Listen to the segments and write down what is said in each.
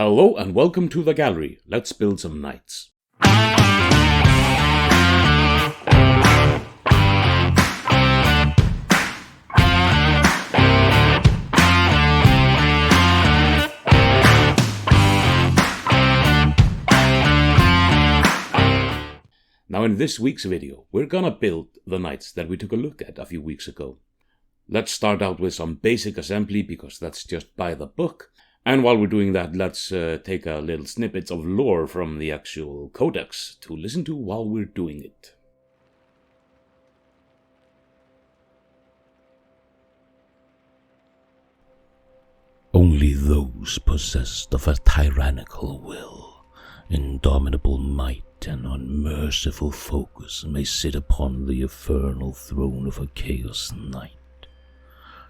Hello and welcome to the gallery. Let's build some knights. Now in this week's video, we're gonna build the knights that we took a look at a few weeks ago. Let's start out with some basic assembly because that's just by the book. And while we're doing that, let's take a little snippet of lore from the actual codex to listen to while we're doing it. Only those possessed of a tyrannical will, indomitable might, and unmerciful focus may sit upon the infernal throne of a Chaos Knight.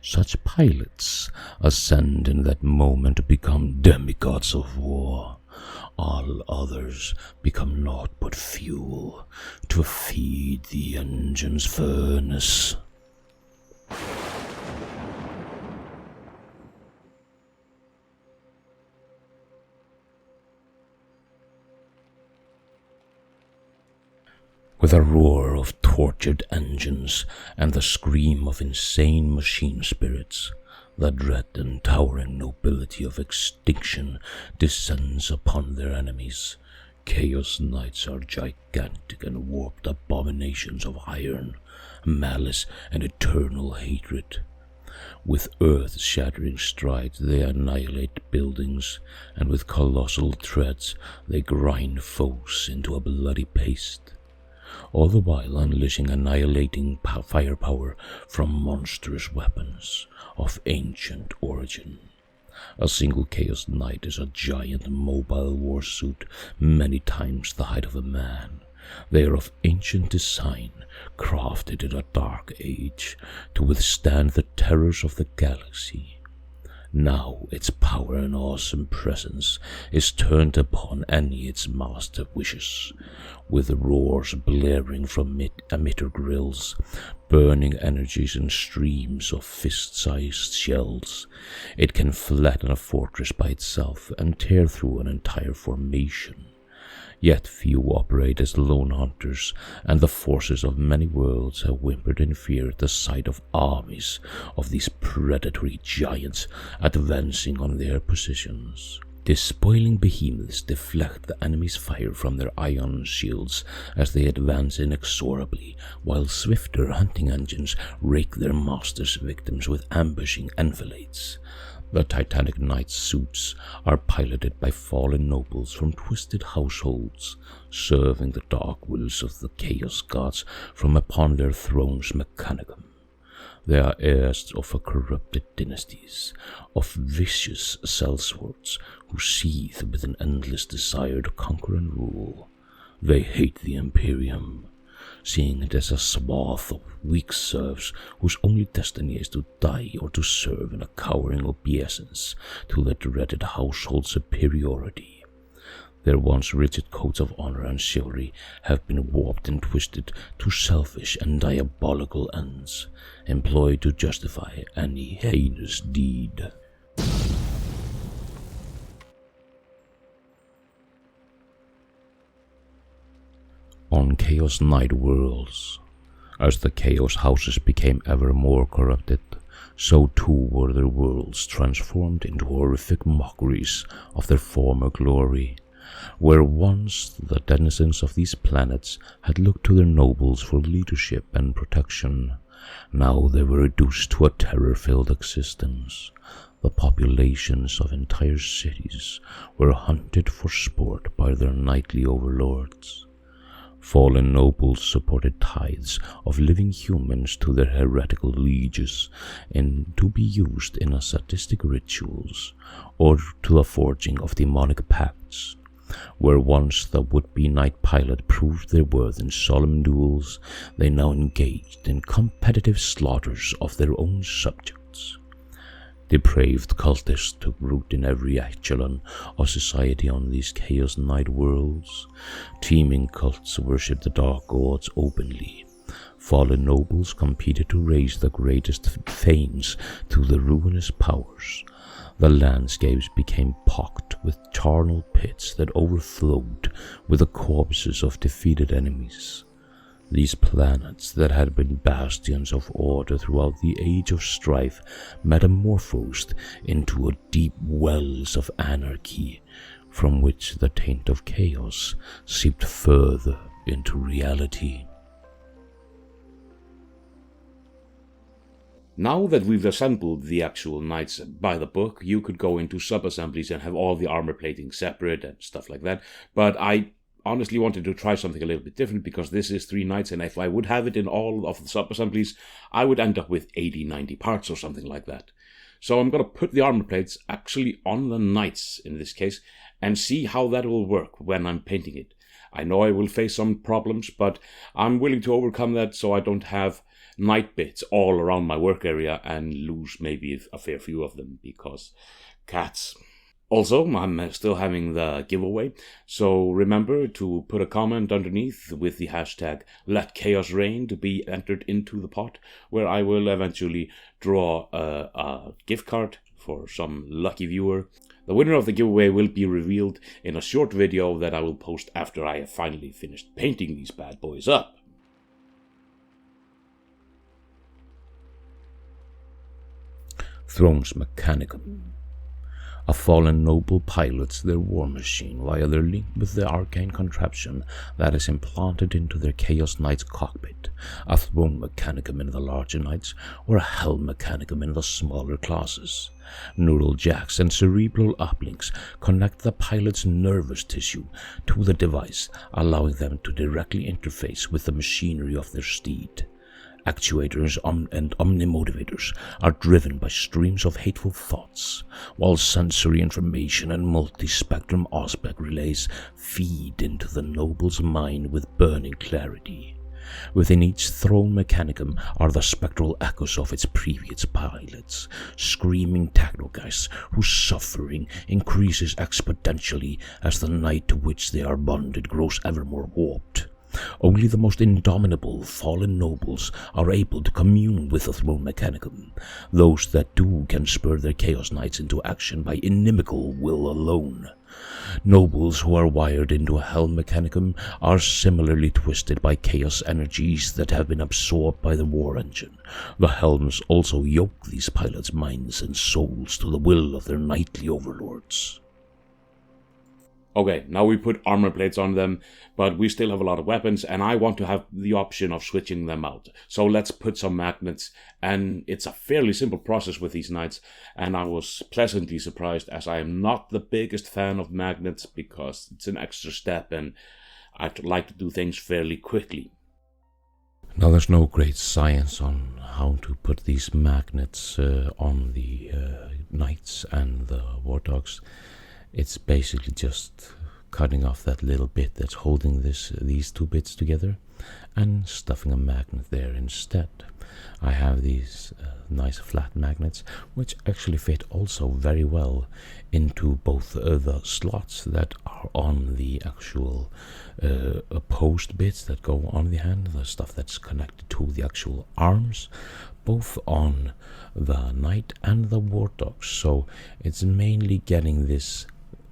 Such pilots ascend in that moment to become demigods of war. All others become naught but fuel to feed the engine's furnace. With a roar of tortured engines and the scream of insane machine spirits, the dread and towering nobility of extinction descends upon their enemies. Chaos Knights are gigantic and warped abominations of iron, malice, and eternal hatred. With earth-shattering strides they annihilate buildings, and with colossal treads they grind foes into a bloody paste, all the while unleashing annihilating firepower from monstrous weapons of ancient origin. A single Chaos Knight is a giant mobile warsuit many times the height of a man. They are of ancient design, crafted in a dark age to withstand the terrors of the galaxy. Now its power and awesome presence is turned upon any its master wishes, with roars blaring from emitter grills, burning energies and streams of fist-sized shells. It can flatten a fortress by itself and tear through an entire formation. Yet few operate as lone hunters, and the forces of many worlds have whimpered in fear at the sight of armies of these predatory giants advancing on their positions. Despoiling behemoths deflect the enemy's fire from their ion shields as they advance inexorably, while swifter hunting engines rake their master's victims with ambushing enfilades. The Titanic Knight's suits are piloted by fallen nobles from twisted households, serving the dark wills of the Chaos Gods from upon their thrones mechanicum. They are heirs of corrupted dynasties, of vicious sellswords who seethe with an endless desire to conquer and rule. They hate the Imperium, seeing it as a swath of weak serfs whose only destiny is to die or to serve in a cowering obeisance to the dreaded household superiority. Their once rigid codes of honor and chivalry have been warped and twisted to selfish and diabolical ends, employed to justify any heinous deed. On Chaos Knight worlds, as the Chaos houses became ever more corrupted, so too were their worlds transformed into horrific mockeries of their former glory. Where once the denizens of these planets had looked to their nobles for leadership and protection, now they were reduced to a terror-filled existence. The populations of entire cities were hunted for sport by their nightly overlords. Fallen nobles supported tithes of living humans to their heretical lieges and to be used in sadistic rituals or to the forging of demonic pacts. Where once the would-be knight pilot proved their worth in solemn duels, they now engaged in competitive slaughters of their own subjects. Depraved cultists took root in every echelon of society on these Chaos Knight worlds. Teeming cults worshipped the dark gods openly. Fallen nobles competed to raise the greatest thanes to the ruinous powers. The landscapes became pocked with charnel pits that overflowed with the corpses of defeated enemies. These planets that had been bastions of order throughout the age of strife metamorphosed into a deep wells of anarchy, from which the taint of chaos seeped further into reality. Now that we've assembled the actual knights by the book, you could go into sub-assemblies and have all the armor plating separate and stuff like that. But I honestly wanted to try something a little bit different because this is 3 knights, and if I would have it in all of the sub-assemblies, I would end up with 80-90 parts or something like that. So I'm going to put the armor plates actually on the knights in this case and see how that will work when I'm painting it. I know I will face some problems, but I'm willing to overcome that so I don't have knight bits all around my work area and lose maybe a fair few of them because cats. Also, I'm still having the giveaway, so remember to put a comment underneath with the hashtag #LetChaosReign to be entered into the pot, where I will eventually draw a gift card for some lucky viewer. The winner of the giveaway will be revealed in a short video that I will post after I have finally finished painting these bad boys up. Thrones Mechanicum. A fallen noble pilots their war machine via their link with the arcane contraption that is implanted into their Chaos Knight's cockpit, a Throne Mechanicum in the larger knights, or a Hell Mechanicum in the smaller classes. Neural jacks and cerebral uplinks connect the pilot's nervous tissue to the device, allowing them to directly interface with the machinery of their steed. Actuators and omnimotivators are driven by streams of hateful thoughts, while sensory information and multi-spectrum aspect relays feed into the noble's mind with burning clarity. Within each Throne Mechanicum are the spectral echoes of its previous pilots, screaming technogeists whose suffering increases exponentially as the night to which they are bonded grows ever more warped. Only the most indomitable fallen nobles are able to commune with the Throne Mechanicum. Those that do can spur their Chaos Knights into action by inimical will alone. Nobles who are wired into a Hell Mechanicum are similarly twisted by chaos energies that have been absorbed by the war engine. The Helms also yoke these pilots' minds and souls to the will of their knightly overlords. Okay, now we put armor plates on them, but we still have a lot of weapons, and I want to have the option of switching them out. So let's put some magnets, and it's a fairly simple process with these knights, and I was pleasantly surprised as I am not the biggest fan of magnets because it's an extra step, and I'd like to do things fairly quickly. Now there's no great science on how to put these magnets on the knights and the wardogs. It's basically just cutting off that little bit that's holding these two bits together and stuffing a magnet there instead. I have these nice flat magnets which actually fit also very well into both the slots that are on the actual opposed bits that go on the hand, the stuff that's connected to the actual arms, both on the knight and the warthog. So it's mainly getting this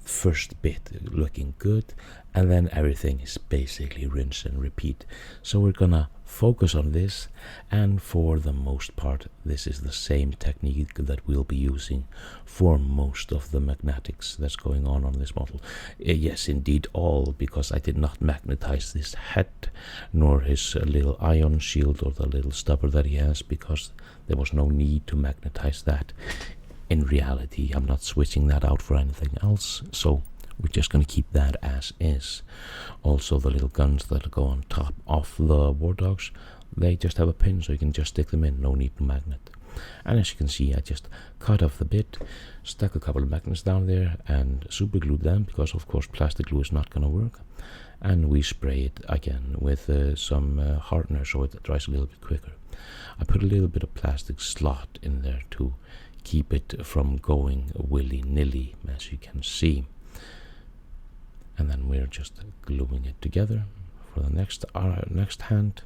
first bit looking good, and then everything is basically rinse and repeat. So we're gonna focus on this, and for the most part this is the same technique that we'll be using for most of the magnetics that's going on this model. Yes, indeed, all, because I did not magnetize this head nor his little ion shield or the little stubber that he has, because there was no need to magnetize that. In reality, I'm not switching that out for anything else, so we're just going to keep that as is. Also, the little guns that go on top of the wardogs, they just have a pin, so you can just stick them in, no need to magnet. And as you can see, I just cut off the bit, stuck a couple of magnets down there, and super glued them, because of course plastic glue is not going to work. And we spray it again with some hardener, so it dries a little bit quicker. I put a little bit of plastic slot in there too, keep it from going willy-nilly, as you can see. And then we're just gluing it together for the next hand.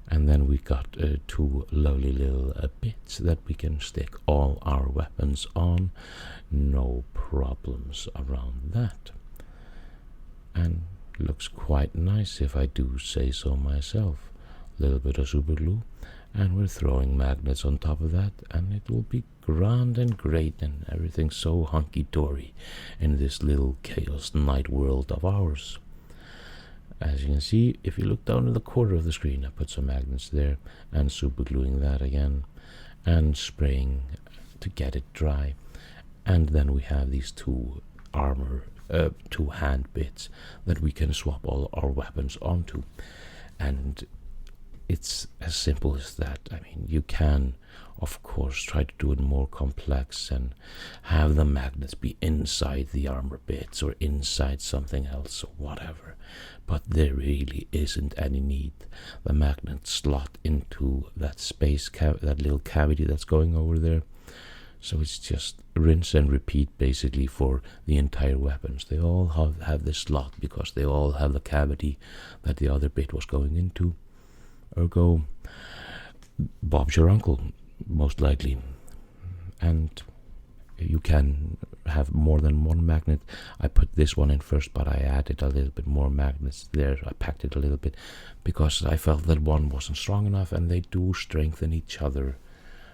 And then we got two lovely little bits that we can stick all our weapons on. No problems around that. And looks quite nice if I do say so myself. A little bit of super glue, and we're throwing magnets on top of that, and it will be grand and great, and everything's so hunky-dory in this little chaos night world of ours. As you can see, if you look down in the corner of the screen, I put some magnets there and super gluing that again and spraying to get it dry. And then we have these two two hand bits that we can swap all our weapons onto. And it's as simple as that. I mean, you can, of course, try to do it more complex and have the magnets be inside the armor bits or inside something else or whatever. But there really isn't any need. The magnets slot into that space, that little cavity that's going over there. So it's just rinse and repeat basically for the entire weapons. They all have this slot because they all have the cavity that the other bit was going into. Ergo, Bob's your uncle, most likely. And you can have more than one magnet. I put this one in first, but I added a little bit more magnets there. I packed it a little bit because I felt that one wasn't strong enough, and they do strengthen each other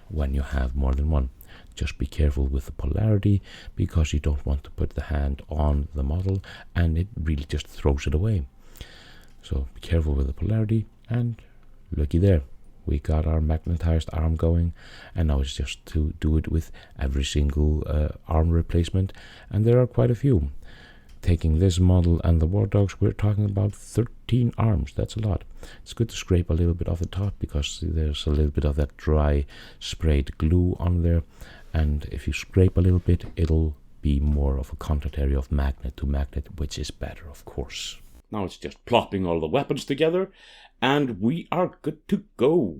when you have more than one. Just be careful with the polarity, because you don't want to put the hand on the model and it really just throws it away. So be careful with the polarity, and looky there. We got our magnetized arm going, and now it's just to do it with every single arm replacement, and there are quite a few. Taking this model and the war dogs, we're talking about 13 arms. That's a lot. It's good to scrape a little bit off the top because there's a little bit of that dry sprayed glue on there, and if you scrape a little bit, it'll be more of a contact area of magnet to magnet, which is better, of course. Now it's just plopping all the weapons together, and we are good to go.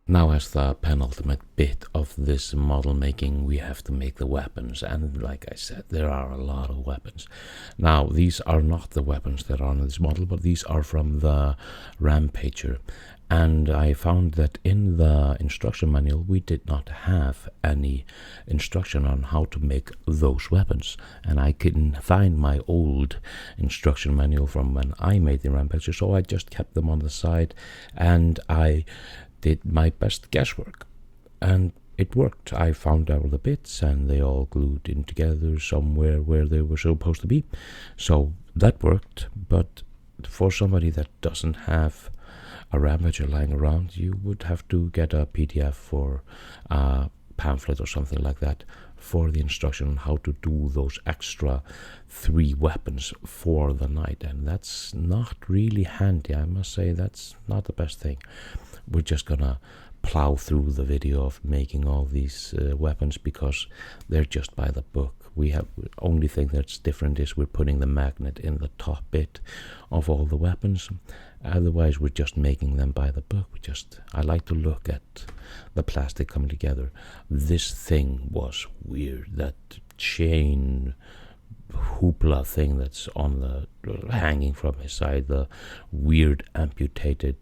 Now, as the penultimate bit of this model making, we have to make the weapons, and like I said, there are a lot of weapons. Now, these are not the weapons that are on this model, but these are from the Rampager, and I found that in the instruction manual we did not have any instruction on how to make those weapons, and I couldn't find my old instruction manual from when I made the Rampager, so I just kept them on the side, and I did my best guesswork, and it worked. I found all the bits, and they all glued in together somewhere where they were supposed to be, so that worked. But for somebody that doesn't have a Rampager lying around, you would have to get a PDF or a pamphlet or something like that for the instruction on how to do those extra 3 weapons for the night, and that's not really handy. I must say that's not the best thing. We're just gonna plow through the video of making all these weapons because they're just by the book. We have only thing that's different is we're putting the magnet in the top bit of all the weapons. Otherwise, we're just making them by the book. I like to look at the plastic coming together. This thing was weird. That chain hoopla thing that's on the hanging from his side, the weird amputated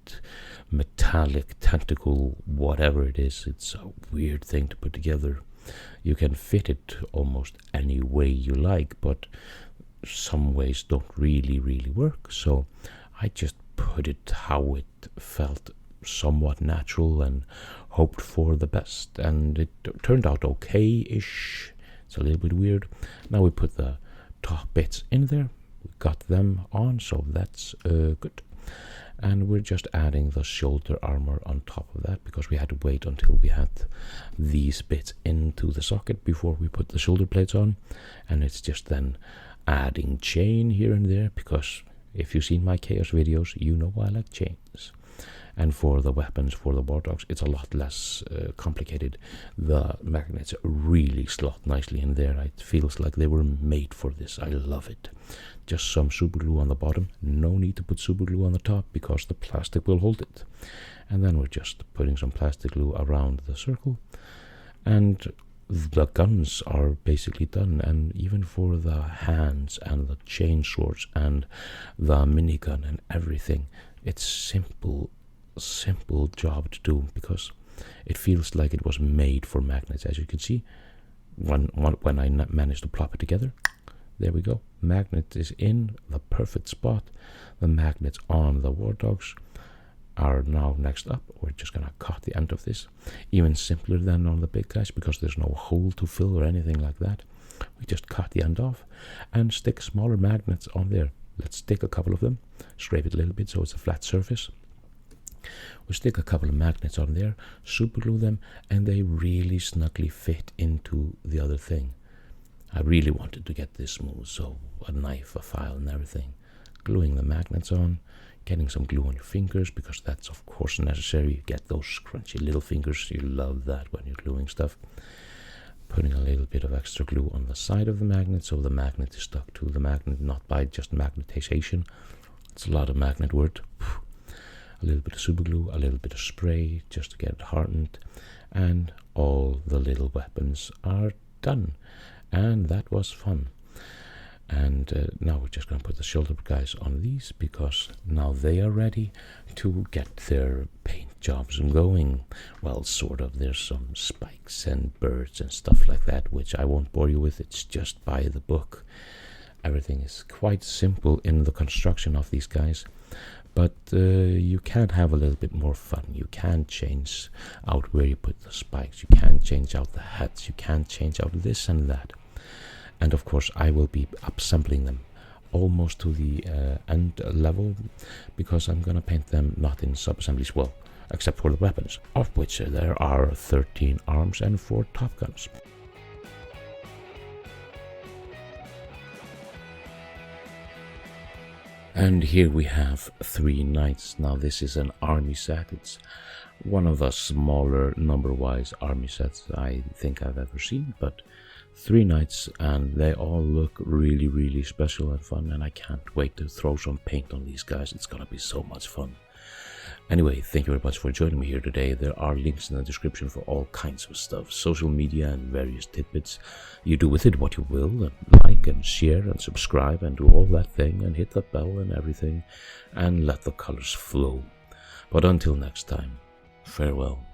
metallic tentacle, whatever it is, it's a weird thing to put together. You can fit it almost any way you like, but some ways don't really work, so I just put it how it felt, somewhat natural, and hoped for the best, and it turned out okay-ish. It's a little bit weird. Now we put the top bits in there, we got them on, so that's good. And we're just adding the shoulder armor on top of that because we had to wait until we had these bits into the socket before we put the shoulder plates on, and it's just then adding chain here and there because if you've seen my chaos videos, you know I like chains. And for the weapons, for the war dogs, it's a lot less complicated. The magnets really slot nicely in there. It feels like they were made for this. I love it. Just some super glue on the bottom. No need to put super glue on the top because the plastic will hold it. And then we're just putting some plastic glue around the circle. And the guns are basically done, and even for the hands and the chain swords and the minigun and everything, it's simple simple job to do because it feels like it was made for magnets. As you can see, when I managed to plop it together, there we go. Magnet is in the perfect spot. The magnets on the war dogs are now next up. We're just gonna cut the end of this. Even simpler than on the big guys because there's no hole to fill or anything like that. We just cut the end off and stick smaller magnets on there. Let's stick a couple of them, scrape it a little bit so it's a flat surface. We stick a couple of magnets on there, super glue them, and they really snugly fit into the other thing. I really wanted to get this smooth, so a knife, a file and everything. Gluing the magnets on, getting some glue on your fingers because that's of course necessary. You get those crunchy little fingers, you love that when you're gluing stuff. Putting a little bit of extra glue on the side of the magnet so the magnet is stuck to the magnet, not by just magnetization. It's a lot of magnet word. A little bit of super glue, a little bit of spray just to get it hardened, and all the little weapons are done. And that was fun. And now we're just going to put the shoulder guys on these because now they are ready to get their paint jobs going. Well, sort of. There's some spikes and birds and stuff like that, which I won't bore you with. It's just by the book. Everything is quite simple in the construction of these guys. But you can have a little bit more fun. You can change out where you put the spikes. You can change out the hats. You can change out this and that. And of course I will be upsampling them almost to the end level because I'm gonna paint them not in sub-assemblies, well, except for the weapons, of which there are 13 arms and 4 top guns. And here we have 3 knights. Now this is an army set. It's one of the smaller number-wise army sets I think I've ever seen, but 3 knights, and they all look really, really special and fun, and I can't wait to throw some paint on these guys. It's gonna be so much fun. Anyway, thank you very much for joining me here today. There are links in the description for all kinds of stuff, social media and various tidbits. You do with it what you will, and like and share and subscribe and do all that thing and hit the bell and everything and let the colors flow. But until next time, farewell.